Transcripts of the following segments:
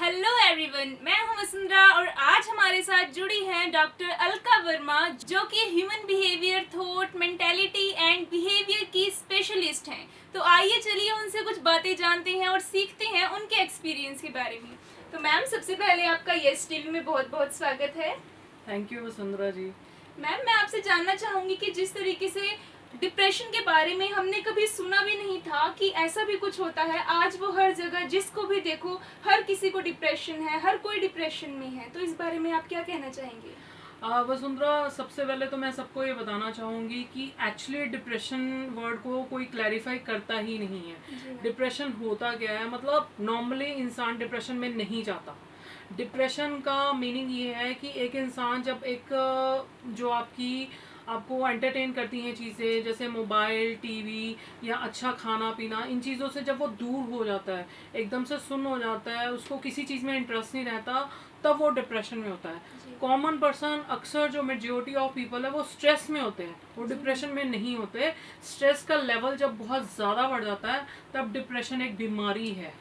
Hello everyone, मैं हूं वसुंधरा और आज हमारे साथ जुड़ी हैं डॉक्टर अलका वर्मा, जो कि human behaviour, thought, mentality and behaviour की स्पेशलिस्ट हैं। तो आइए चलिए उनसे कुछ बातें जानते हैं और सीखते हैं उनके एक्सपीरियंस के बारे में। तो मैम, सबसे पहले आपका यस टीवी में बहुत बहुत स्वागत है। Thank you Vasundhara ji. Ma'am, मैं आपसे जानना चाहूँगी कि जिस तरीके से डिप्रेशन के बारे में हमने कभी सुना भी नहीं था कि ऐसा भी कुछ होता है, आज वो हर जगह जिसको भी देखो हर किसी को डिप्रेशन है, हर कोई डिप्रेशन में है। तो इस बारे में आप क्या कहना चाहेंगे? वसुंधरा, सबसे पहले तो मैं सबको ये बताना चाहूँगी कि एक्चुअली डिप्रेशन वर्ड को कोई क्लैरिफाई करता ही नहीं है। डिप्रेशन होता क्या है, मतलब नॉर्मली इंसान डिप्रेशन में नहीं जाता। डिप्रेशन का मीनिंग ये है कि एक इंसान जब एक जो आपको एंटरटेन करती हैं चीज़ें जैसे मोबाइल, टीवी या अच्छा खाना पीना, इन चीज़ों से जब वो दूर हो जाता है, एकदम से सुन्न हो जाता है, उसको किसी चीज़ में इंटरेस्ट नहीं रहता, तब वो डिप्रेशन में होता है। कॉमन पर्सन, अक्सर जो मेजोरिटी ऑफ पीपल है वो स्ट्रेस में होते हैं, वो डिप्रेशन में नहीं होते। स्ट्रेस का लेवल जब बहुत ज़्यादा बढ़ जाता है तब डिप्रेशन एक बीमारी है,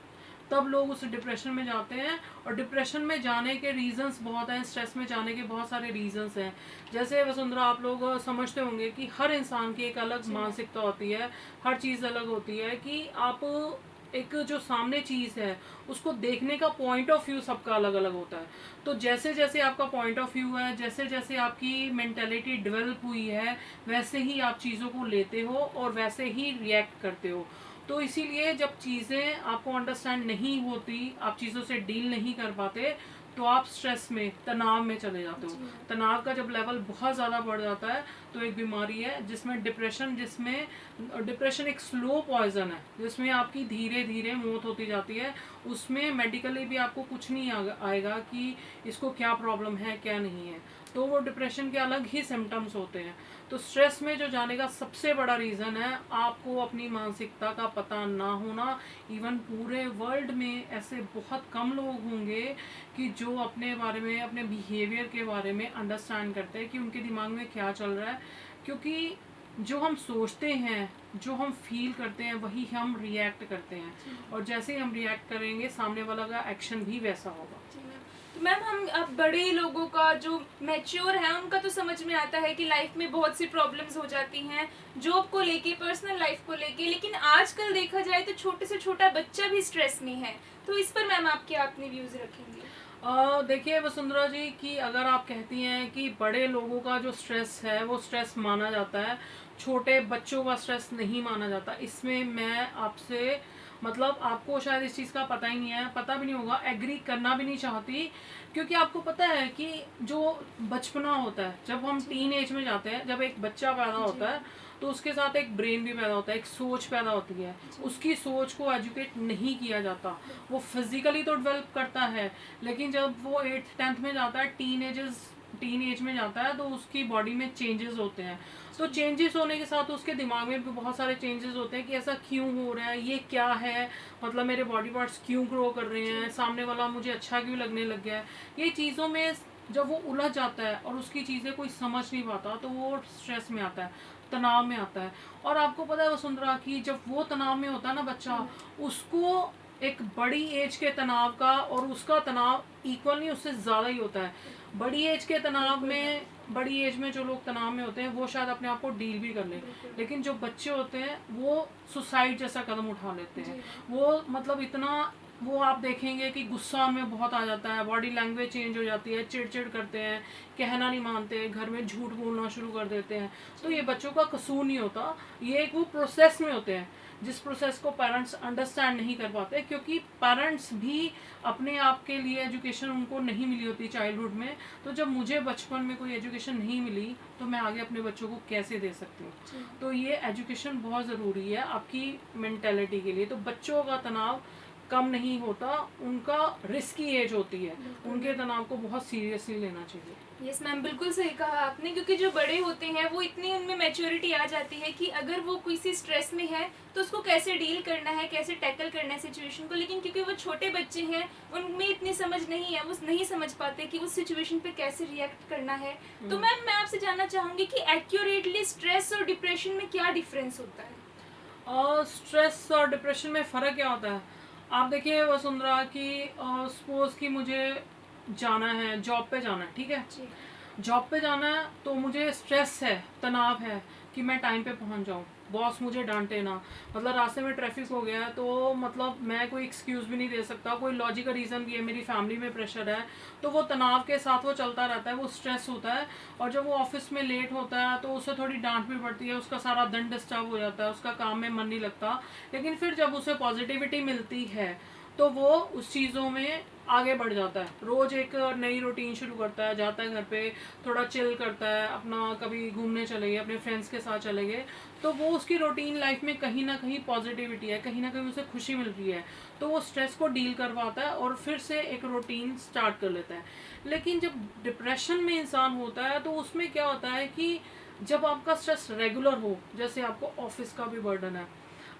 तब लोग उस डिप्रेशन में जाते हैं। और डिप्रेशन में जाने के रीजंस बहुत हैं, स्ट्रेस में जाने के बहुत सारे रीजंस हैं। जैसे वसुंधरा, आप लोग समझते होंगे कि हर इंसान की एक अलग मानसिकता होती है, हर चीज़ अलग होती है कि आप एक जो सामने चीज़ है उसको देखने का पॉइंट ऑफ व्यू सबका अलग अलग होता है। तो जैसे जैसे आपका पॉइंट ऑफ व्यू है, जैसे जैसे आपकी मेंटेलिटी डेवलप हुई है, वैसे ही आप चीज़ों को लेते हो और वैसे ही रिएक्ट करते हो। तो इसीलिए जब चीज़ें आपको अंडरस्टैंड नहीं होती, आप चीज़ों से डील नहीं कर पाते, तो आप स्ट्रेस में, तनाव में चले जाते हो। तनाव का जब लेवल बहुत ज़्यादा बढ़ जाता है तो एक बीमारी है जिसमें डिप्रेशन एक स्लो पॉइजन है, जिसमें आपकी धीरे धीरे मौत होती जाती है। उसमें मेडिकली भी आपको कुछ नहीं आएगा कि इसको क्या प्रॉब्लम है क्या नहीं है। तो वो डिप्रेशन के अलग ही सिम्टम्स होते हैं। तो स्ट्रेस में जो जाने का सबसे बड़ा रीज़न है आपको अपनी मानसिकता का पता ना होना। इवन पूरे वर्ल्ड में ऐसे बहुत कम लोग होंगे कि जो अपने बारे में, अपने बिहेवियर के बारे में अंडरस्टैंड करते हैं कि उनके दिमाग में क्या चल रहा है। क्योंकि जो हम सोचते हैं, जो हम फील करते हैं, वही हम रिएक्ट करते हैं, और जैसे ही हम रिएक्ट करेंगे सामने वाला का एक्शन भी वैसा होगा। तो मैम, हम अब बड़े लोगों का जो मैच्योर है उनका तो समझ में आता है कि लाइफ में बहुत सी प्रॉब्लम्स हो जाती हैं, जॉब को लेके, पर्सनल लाइफ को लेके, लेकिन आजकल देखा जाए तो छोटे से छोटा बच्चा भी स्ट्रेस में है। तो इस पर मैम आप क्या अपने व्यूज रखेंगे? देखिए वसुंधरा जी, कि अगर आप कहती हैं कि बड़े लोगों का जो स्ट्रेस है वो स्ट्रेस माना जाता है, छोटे बच्चों का स्ट्रेस नहीं माना जाता, इसमें मैं आपसे, मतलब आपको शायद इस चीज़ का पता ही नहीं है, पता भी नहीं होगा, एग्री करना भी नहीं चाहती। क्योंकि आपको पता है कि जो बचपना होता है, जब हम टीन एज में जाते हैं, जब एक बच्चा पैदा होता है तो उसके साथ एक ब्रेन भी पैदा होता है, एक सोच पैदा होती है। उसकी सोच को एजुकेट नहीं किया जाता। वो फिजिकली तो डेवलप करता है, लेकिन जब वो 8th 10th में जाता है, टीन एज में जाता है, तो उसकी बॉडी में चेंजेस होते हैं। तो चेंजेस होने के साथ उसके दिमाग में भी बहुत सारे चेंजेस होते हैं कि ऐसा क्यों हो रहा है, ये क्या है, मतलब मेरे बॉडी पार्ट्स क्यों ग्रो कर रहे हैं, सामने वाला मुझे अच्छा क्यों लगने लग गया है। ये चीज़ों में जब वो उलझ जाता है और उसकी चीज़ें कोई समझ नहीं पाता, तो वो स्ट्रेस में आता है, तनाव में आता है। और आपको पता है वसुंधरा कि जब वो तनाव में होता है ना बच्चा, उसको एक बड़ी एज के तनाव का और उसका तनाव इक्वल नहीं, उससे ज़्यादा ही होता है। बड़ी एज के तनाव में, बड़ी एज में जो लोग तनाव में होते हैं वो शायद अपने आप को डील भी कर लें, लेकिन जो बच्चे होते हैं वो सुसाइड जैसा कदम उठा लेते हैं। वो मतलब इतना, वो आप देखेंगे कि गुस्सा में बहुत आ जाता है, बॉडी लैंग्वेज चेंज हो जाती है, चिड़चिड़ करते हैं, कहना नहीं मानते, घर में झूठ बोलना शुरू कर देते हैं। तो ये बच्चों का कसूर नहीं होता, ये एक वो प्रोसेस में होते हैं जिस प्रोसेस को पेरेंट्स अंडरस्टैंड नहीं कर पाते, क्योंकि पेरेंट्स भी अपने आप के लिए एजुकेशन उनको नहीं मिली होती चाइल्डहुड में। तो जब मुझे बचपन में कोई एजुकेशन नहीं मिली तो मैं आगे अपने बच्चों को कैसे दे सकती हूँ। तो ये एजुकेशन बहुत ज़रूरी है आपकी मेंटेलिटी के लिए। तो बच्चों का तनाव कम नहीं होता, उनका रिस्की एज होती है, उनके तनाव को बहुत सीरियसली लेना चाहिए। यस मैम, बिल्कुल सही कहा आपने, क्योंकि जो बड़े होते हैं वो इतनी उनमें मैच्योरिटी आ जाती है कि अगर वो किसी स्ट्रेस में है तो उसको कैसे डील करना है, कैसे टैकल करना है सिचुएशन को। लेकिन क्योंकि वो छोटे बच्चे हैं, उनमें इतनी समझ नहीं है, वो नहीं समझ पाते कि उस सिचुएशन पे कैसे रिएक्ट करना है। तो मैम, मैं आपसे जानना चाहूँगी कि एक्यूरेटली स्ट्रेस और डिप्रेशन में क्या डिफरेंस होता है? स्ट्रेस और डिप्रेशन में फ़र्क क्या होता है? आप देखिए वसुंधरा कि सपोज कि मुझे जाना है, जॉब पे जाना है, ठीक है। जी जॉब पे जाना है तो मुझे स्ट्रेस है, तनाव है कि मैं टाइम पे पहुंच जाऊं, बॉस मुझे डांटे ना। मतलब रास्ते में ट्रैफिक हो गया है तो मतलब मैं कोई एक्सक्यूज भी नहीं दे सकता, कोई लॉजिकल रीज़न भी है, मेरी फैमिली में प्रेशर है, तो वो तनाव के साथ वो चलता रहता है, वो स्ट्रेस होता है। और जब वो ऑफिस में लेट होता है तो उसे थोड़ी डांट भी पड़ती है, उसका सारा दिन डिस्टर्ब हो जाता है, उसका काम में मन नहीं लगता। लेकिन फिर जब उसे पॉजिटिविटी मिलती है तो वो उस चीज़ों में आगे बढ़ जाता है, रोज एक नई रूटीन शुरू करता है, जाता है घर पे, थोड़ा चिल करता है, अपना कभी घूमने चले गए, अपने फ्रेंड्स के साथ चले गए, तो वो उसकी रूटीन लाइफ में कहीं ना कहीं पॉजिटिविटी है, कहीं ना कहीं उसे खुशी मिल रही है, तो वो स्ट्रेस को डील कर पाता है और फिर से एक रूटीन स्टार्ट कर लेता है। लेकिन जब डिप्रेशन में इंसान होता है तो उसमें क्या होता है कि जब आपका स्ट्रेस रेगुलर हो, जैसे आपको ऑफिस का भी बर्डन है,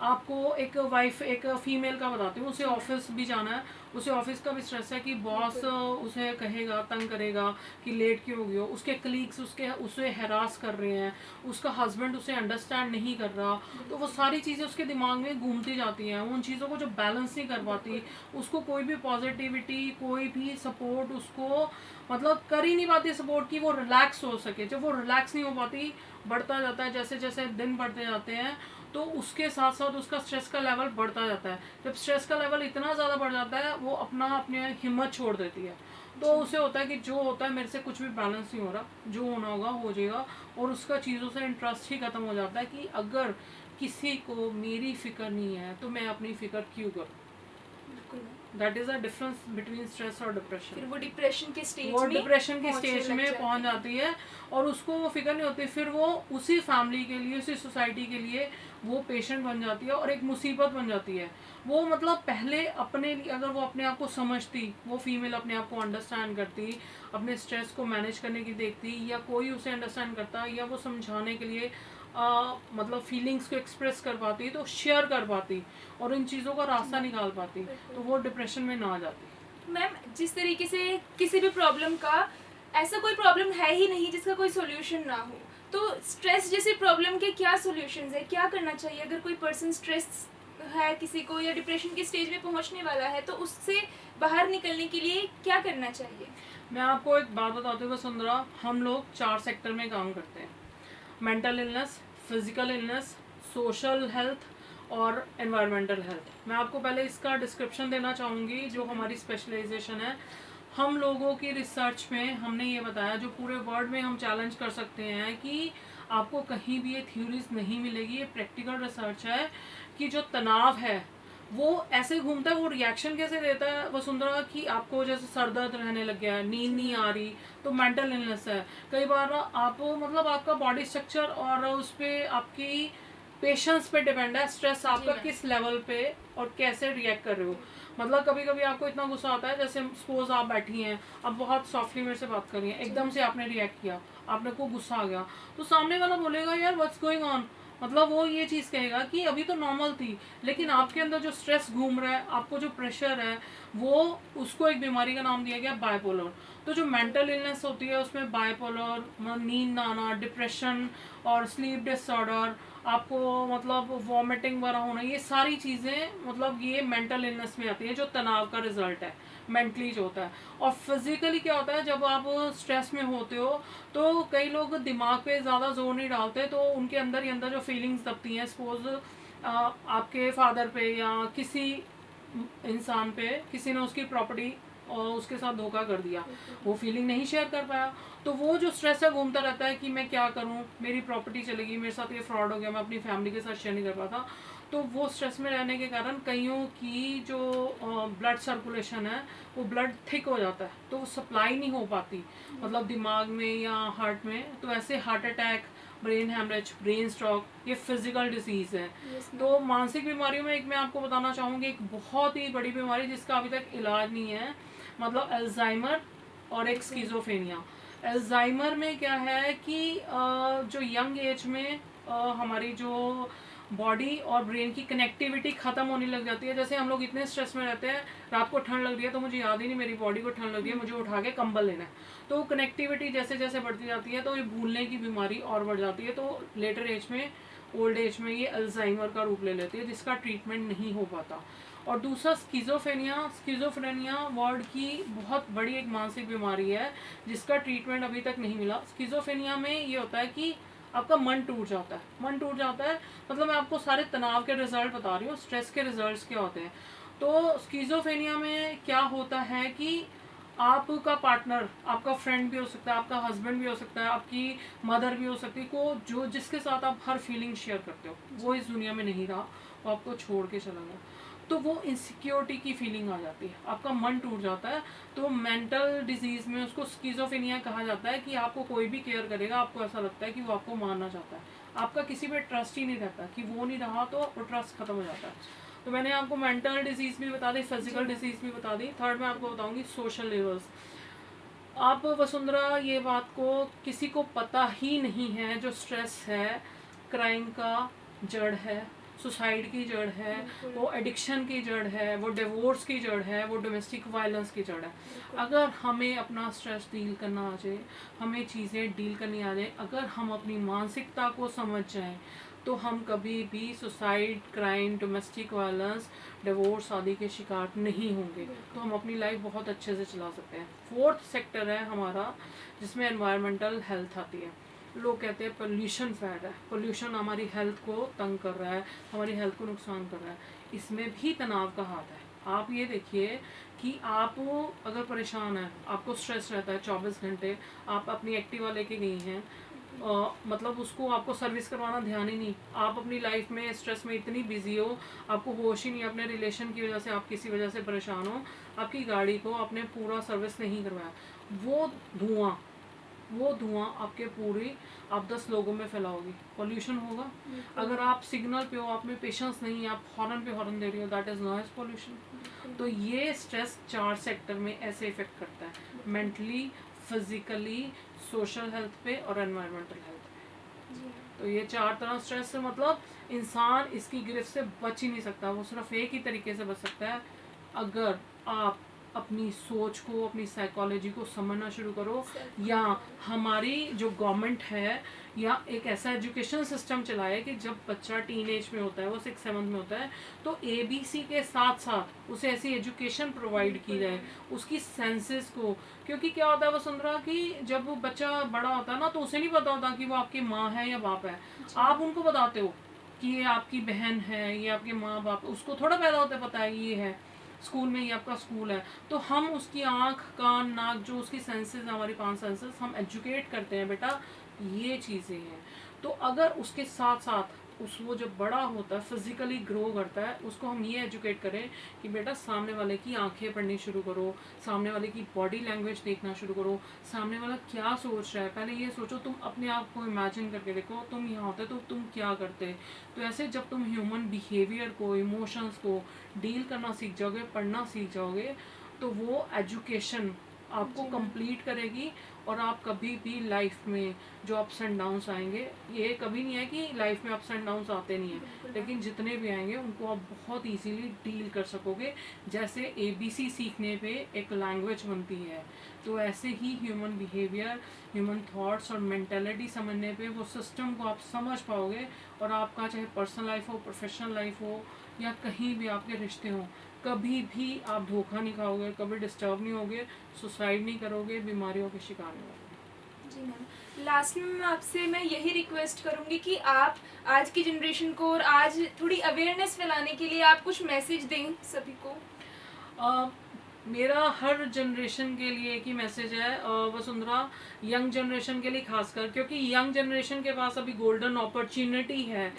आपको एक वाइफ, एक फीमेल का बताती हूँ, उसे ऑफिस भी जाना है, उसे ऑफिस का भी स्ट्रेस है कि बॉस उसे कहेगा, तंग करेगा कि लेट क्यों हो गई हो, उसके कलीग्स उसे हैरास कर रहे हैं, उसका हस्बैंड उसे अंडरस्टैंड नहीं कर रहा, तो वो सारी चीज़ें उसके दिमाग में घूमती जाती हैं, वो उन चीज़ों को जो बैलेंस नहीं कर पाती, उसको कोई भी पॉजिटिविटी, कोई भी सपोर्ट उसको मतलब कर ही नहीं पाती सपोर्ट कि वो रिलैक्स हो सके। जब वो रिलैक्स नहीं हो पाती, बढ़ता जाता है, जैसे जैसे दिन बढ़ते जाते हैं तो उसके साथ साथ उसका स्ट्रेस का लेवल बढ़ता जाता है। जब स्ट्रेस का लेवल इतना ज़्यादा बढ़ जाता है, वो अपने हिम्मत छोड़ देती है, तो उसे होता है कि जो होता है मेरे से कुछ भी बैलेंस नहीं हो रहा, जो होना होगा हो जाएगा, और उसका चीज़ों से इंटरेस्ट ही खत्म हो जाता है कि अगर किसी को मेरी फिक्र नहीं है तो मैं अपनी फिक्र क्यों करूँ। बिल्कुल। That is a difference between stress और डिप्रेशन। फिर वो डिप्रेशन के स्टेज वो में डिप्रेशन की पहुंचने स्टेज लग में जाते पहुंच हैं। जाती है और उसको वो फिक्र नहीं होती, फिर वो उसी फैमिली के लिए, उसी सोसाइटी के लिए वो पेशेंट बन जाती है और एक मुसीबत बन जाती है। वो मतलब पहले अपने लिए अगर वो अपने आप को समझती, वो फीमेल अपने आप को अंडरस्टैंड करती, अपने स्ट्रेस को मैनेज करने की देखती, या कोई उसे अंडरस्टैंड करता, या वो समझाने के लिए मतलब फीलिंग्स को एक्सप्रेस कर पाती, तो शेयर कर पाती और इन चीज़ों का रास्ता निकाल पाती, तो वो डिप्रेशन में ना आ जाती। मैम, जिस तरीके से किसी भी प्रॉब्लम का ऐसा कोई प्रॉब्लम है ही नहीं जिसका कोई सॉल्यूशन ना हो, तो स्ट्रेस जैसी प्रॉब्लम के क्या सॉल्यूशंस है, क्या करना चाहिए अगर कोई पर्सन स्ट्रेस है किसी को या डिप्रेशन की स्टेज में पहुंचने वाला है, तो उससे बाहर निकलने के लिए क्या करना चाहिए? मैं आपको एक बात बताती हूँ वसुंधरा, हम लोग 4 सेक्टर में काम करते हैं, mental illness, physical illness, social health और एनवायरमेंटल हेल्थ। मैं आपको पहले इसका डिस्क्रिप्शन देना चाहूँगी जो हमारी स्पेशलाइजेशन है। हम लोगों की रिसर्च में हमने ये बताया, जो पूरे वर्ल्ड में हम चैलेंज कर सकते हैं कि आपको कहीं भी ये थ्योरीज नहीं मिलेगी, ये प्रैक्टिकल रिसर्च है कि जो तनाव है वो ऐसे घूमता है, वो रिएक्शन कैसे देता है वसुंधरा कि आपको जैसे सर दर्द रहने लग गया है, नींद नहीं आ रही, तो मेंटल इलनेस है। कई बार आप मतलब आपका बॉडी स्ट्रक्चर और उस पर आपकी पेशेंस पे डिपेंड है, स्ट्रेस आपका किस लेवल पे और कैसे रिएक्ट कर रहे हो। मतलब कभी कभी आपको इतना गुस्सा आता है, जैसे सपोज आप बैठी हैं, आप बहुत सॉफ्टली मेरे से बात कर रही हैं, एकदम से आपने रिएक्ट किया, आपने को गुस्सा आ गया, तो सामने वाला बोलेगा यार व्हाट्स गोइंग ऑन, मतलब वो ये चीज़ कहेगा कि अभी तो नॉर्मल थी, लेकिन आपके अंदर जो स्ट्रेस घूम रहा है, आपको जो प्रेशर है, वो उसको एक बीमारी का नाम दिया गया बायपोलर। तो जो मेंटल इलनेस होती है उसमें बायपोलर, नींद ना आना, डिप्रेशन और स्लीप डिसऑर्डर, आपको मतलब वॉमिटिंग वगैरह होना, ये सारी चीज़ें मतलब ये मेंटल इलनेस में आती है, जो तनाव का रिजल्ट है मेंटली जो होता है। और फिजिकली क्या होता है, जब आप स्ट्रेस में होते हो तो कई लोग दिमाग पे ज़्यादा जोर नहीं डालते, तो उनके अंदर ही अंदर जो फीलिंग्स दबती हैं, सपोज आपके फादर पे या किसी इंसान पे किसी ने उसकी प्रॉपर्टी और उसके साथ धोखा कर दिया, वो फीलिंग नहीं शेयर कर पाया, तो वो जो स्ट्रेस है घूमता रहता है कि मैं क्या करूं, मेरी प्रॉपर्टी चलेगी, मेरे साथ ये फ्रॉड हो गया, मैं अपनी फैमिली के साथ शेयर नहीं कर पाता। तो वो स्ट्रेस में रहने के कारण कईयों की जो ब्लड सर्कुलेशन है वो ब्लड थिक हो जाता है, तो वो सप्लाई नहीं हो पाती मतलब दिमाग में या हार्ट में, तो ऐसे heart attack, brain haemorrhage, brain stroke, ये फिजिकल डिजीज है। तो मानसिक बीमारियों में एक मैं आपको बताना चाहूँगी, एक बहुत ही बड़ी बीमारी जिसका अभी तक इलाज नहीं है, मतलब अल्जाइमर और एक स्किज़ोफ्रेनिया। अल्जाइमर में क्या है कि जो यंग एज में हमारी जो बॉडी और ब्रेन की कनेक्टिविटी खत्म होने लग जाती है। जैसे हम लोग इतने स्ट्रेस में रहते हैं, रात को ठंड लग रही है तो मुझे याद ही नहीं मेरी बॉडी को ठंड लग रही है, मुझे उठा के कंबल लेना है, तो कनेक्टिविटी जैसे जैसे बढ़ती जाती है तो ये भूलने की बीमारी और बढ़ जाती है, तो लेटर एज में, ओल्ड एज में ये अल्जाइमर का रूप ले लेती है, जिसका ट्रीटमेंट नहीं हो पाता। और दूसरा स्किज़ोफ्रेनिया वर्ड की बहुत बड़ी एक मानसिक बीमारी है जिसका ट्रीटमेंट अभी तक नहीं मिला। स्किज़ोफ्रेनिया में ये होता है कि आपका मन टूट जाता है, मतलब मैं आपको सारे तनाव के रिजल्ट बता रही हूँ, स्ट्रेस के रिजल्ट्स क्या होते हैं। तो स्किज़ोफ्रेनिया में क्या होता है कि आपका पार्टनर, आपका फ्रेंड भी हो सकता है, आपका हस्बैंड भी हो सकता है, आपकी मदर भी हो सकती है, को जो जिसके साथ आप हर फीलिंग शेयर करते हो वो इस दुनिया में नहीं रहा, वो आपको छोड़ के चला गया, तो वो इनसिक्योरिटी की फीलिंग आ जाती है, आपका मन टूट जाता है। तो मेंटल डिजीज में उसको स्किज़ोफ्रेनिया कहा जाता है कि आपको कोई भी केयर करेगा, आपको ऐसा लगता है कि वो आपको मारना चाहता है, आपका किसी पे ट्रस्ट ही नहीं रहता, कि वो नहीं रहा तो वो ट्रस्ट खत्म हो जाता है। तो मैंने आपको मेंटल डिजीज भी बता दी, फिजिकल डिजीज भी बता दी। थर्ड मैं आपको बताऊंगी सोशल लेवल्स। आप वसुंधरा ये बात को किसी को पता ही नहीं है, जो स्ट्रेस है क्राइम का जड़ है, सुसाइड की जड़ है, वो एडिक्शन की जड़ है, वो डिवोर्स की जड़ है, वो डोमेस्टिक वायलेंस की जड़ है। अगर हमें अपना स्ट्रेस डील करना आ जाए, हमें चीज़ें डील करनी आ जाए, अगर हम अपनी मानसिकता को समझ जाएं, तो हम कभी भी suicide, crime, domestic violence, divorce आदि के शिकार नहीं होंगे। तो हम अपनी लाइफ बहुत अच्छे से चला सकते हैं। फोर्थ सेक्टर है हमारा जिसमें एनवायरमेंटल हेल्थ आती है। लोग कहते हैं पोल्यूशन फैल रहा है, पोल्यूशन हमारी हेल्थ को तंग कर रहा है, हमारी हेल्थ को नुकसान कर रहा है, इसमें भी तनाव का हाथ है। आप ये देखिए कि आप अगर परेशान हैं, आपको स्ट्रेस रहता है 24 घंटे, आप अपनी एक्टिवा लेके गई हैं, मतलब उसको आपको सर्विस करवाना ध्यान ही नहीं, आप अपनी लाइफ में स्ट्रेस में इतनी बिजी हो, आपको होश ही नहीं, अपने रिलेशन की वजह से आप किसी वजह से परेशान हो, आपकी गाड़ी को आपने पूरा सर्विस नहीं करवाया, वो धुआं आपके पूरी आप 10 लोगों में फैलाओगी, पोल्यूशन होगा। अगर आप सिग्नल पे हो, आप में पेशेंस नहीं है, आप हॉर्न पे हॉर्न दे रही हो, दैट इज नॉइज पोल्यूशन। तो ये स्ट्रेस 4 सेक्टर में ऐसे इफेक्ट करता है, मेंटली, फिजिकली, सोशल हेल्थ पे और एनवायरमेंटल हेल्थ पे। तो ये 4 तरह स्ट्रेस से मतलब इंसान इसकी गिरफ्त से बच ही नहीं सकता, वो सिर्फ एक ही तरीके से बच सकता है, अगर आप अपनी सोच को, अपनी साइकोलॉजी को समझना शुरू करो, या हमारी जो गवर्नमेंट है या एक ऐसा एजुकेशन सिस्टम चलाए कि जब बच्चा टीन एज में होता है, वो 6-7 में होता है, तो ABC के साथ साथ उसे ऐसी एजुकेशन प्रोवाइड की जाए, उसकी सेंसेस को। क्योंकि क्या होता है वसुंधरा कि जब वो बच्चा बड़ा होता है ना, तो उसे नहीं पता होता कि वो आपकी माँ है या बाप है, आप उनको बताते हो कि ये आपकी बहन है, ये आपके माँ बाप, उसको थोड़ा पैदा होता है पता है ये है, स्कूल में ये आपका स्कूल है। तो हम उसकी आँख, कान, नाक, जो उसकी सेंसेस, हमारी 5 सेंसेस, हम एजुकेट करते हैं बेटा ये चीज़ें हैं। तो अगर उसके साथ साथ वो जब बड़ा होता है, फिजिकली ग्रो करता है, उसको हम ये एजुकेट करें कि बेटा सामने वाले की आंखें पढ़नी शुरू करो, सामने वाले की बॉडी लैंग्वेज देखना शुरू करो, सामने वाला क्या सोच रहा है पहले ये सोचो, तुम अपने आप को इमेजिन करके देखो, तुम यहाँ होते तो तुम क्या करते। तो ऐसे जब तुम ह्यूमन बिहेवियर को, इमोशंस को डील करना सीख जाओगे, पढ़ना सीख जाओगे, तो वो एजुकेशन आपको कंप्लीट करेगी, और आप कभी भी लाइफ में जो अप्स एंड डाउन्स आएंगे, ये कभी नहीं है कि लाइफ में अप्स एंड डाउन्स आते नहीं हैं, लेकिन जितने भी आएंगे उनको आप बहुत इजीली डील कर सकोगे। जैसे ABC सीखने पे एक लैंग्वेज बनती है, तो ऐसे ही ह्यूमन बिहेवियर, ह्यूमन थॉट्स और मेंटेलिटी समझने पे वो सिस्टम को आप समझ पाओगे, और आपका चाहे पर्सनल लाइफ हो, प्रोफेशनल लाइफ हो, या कहीं भी आपके रिश्ते हों, कभी भी आप धोखा नहीं खाओगे, कभी डिस्टर्ब नहीं होगे, सुसाइड नहीं करोगे, बीमारियों के शिकार नहीं होगे। जी मैम, लास्ट में मैं आपसे यही रिक्वेस्ट करूँगी कि आप आज की जनरेशन को और आज थोड़ी अवेयरनेस फैलाने के लिए आप कुछ मैसेज दें सभी को। मेरा हर जनरेशन के लिए एक ही मैसेज है वसुंधरा, यंग जनरेशन के लिए खासकर, क्योंकि यंग जनरेशन के पास अभी गोल्डन अपॉर्चुनिटी है।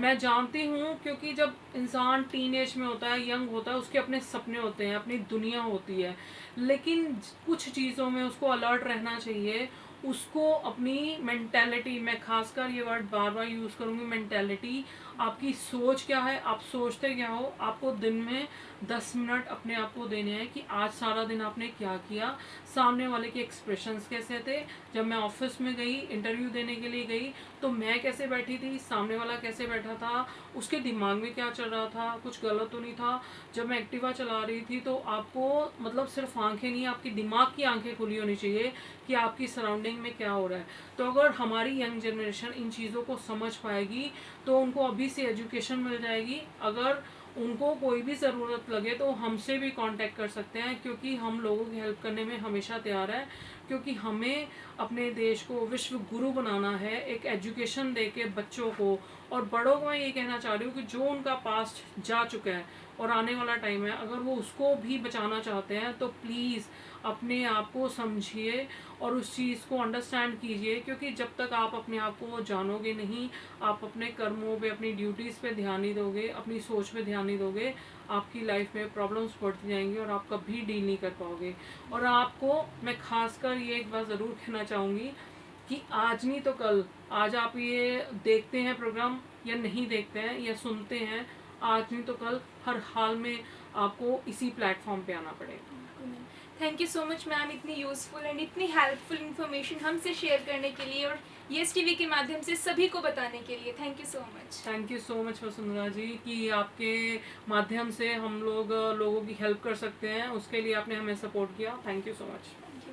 मैं जानती हूँ, क्योंकि जब इंसान टीन एज में होता है, यंग होता है, उसके अपने सपने होते हैं, अपनी दुनिया होती है, लेकिन कुछ चीज़ों में उसको अलर्ट रहना चाहिए, उसको अपनी मेंटेलिटी, मैं खासकर ये वर्ड बार बार यूज़ करूँगी, मेंटेलिटी, आपकी सोच क्या है, आप सोचते क्या हो, आपको दिन में 10 मिनट अपने आप को देने हैं कि आज सारा दिन आपने क्या किया, सामने वाले के एक्सप्रेशंस कैसे थे। जब मैं ऑफिस में गई, इंटरव्यू देने के लिए गई, तो मैं कैसे बैठी थी, सामने वाला कैसे बैठा था, उसके दिमाग में क्या चल रहा था, कुछ गलत तो नहीं था। जब मैं एक्टिवा चला रही थी, तो आपको मतलब सिर्फ आंखें नहीं, आपकी दिमाग की आंखें खुली होनी चाहिए कि आपकी सराउंडिंग में क्या हो रहा है। तो अगर हमारी यंग जनरेशन इन चीज़ों को समझ पाएगी, तो उनको अभी से एजुकेशन मिल जाएगी। अगर उनको कोई भी ज़रूरत लगे तो हमसे भी कांटेक्ट कर सकते हैं, क्योंकि हम लोगों की हेल्प करने में हमेशा तैयार है। क्योंकि हमें अपने देश को विश्व गुरु बनाना है, एक एजुकेशन दे के बच्चों को। और बड़ों को मैं ये कहना चाह रही हूँ कि जो उनका पास्ट जा चुका है और आने वाला टाइम है, अगर वो उसको भी बचाना चाहते हैं तो प्लीज़ अपने आप को समझिए और उस चीज़ को अंडरस्टैंड कीजिए। क्योंकि जब तक आप अपने आप को जानोगे नहीं, आप अपने कर्मों पे, अपनी ड्यूटीज़ पे ध्यान नहीं दोगे, अपनी सोच पे ध्यान नहीं दोगे, आपकी लाइफ में प्रॉब्लम्स बढ़ती जाएंगी और आप कभी डील नहीं कर पाओगे। और आपको मैं खासकर ये एक बात ज़रूर कहना चाहूँगी कि आज नहीं तो कल, आज आप ये देखते हैं प्रोग्राम या नहीं देखते हैं या सुनते हैं, आज नहीं तो कल हर हाल में आपको इसी प्लेटफॉर्म पे आना पड़ेगा। Thank you so much ma'am, इतनी यूज़फुल एंड इतनी हेल्पफुल इन्फॉर्मेशन हमसे शेयर करने के लिए और यस टीवी के माध्यम से सभी को बताने के लिए। Thank you so much. Thank you so much Vasundhara ji कि आपके माध्यम से हम लोग लोगों की हेल्प कर सकते हैं, उसके लिए आपने हमें सपोर्ट किया। Thank you so much.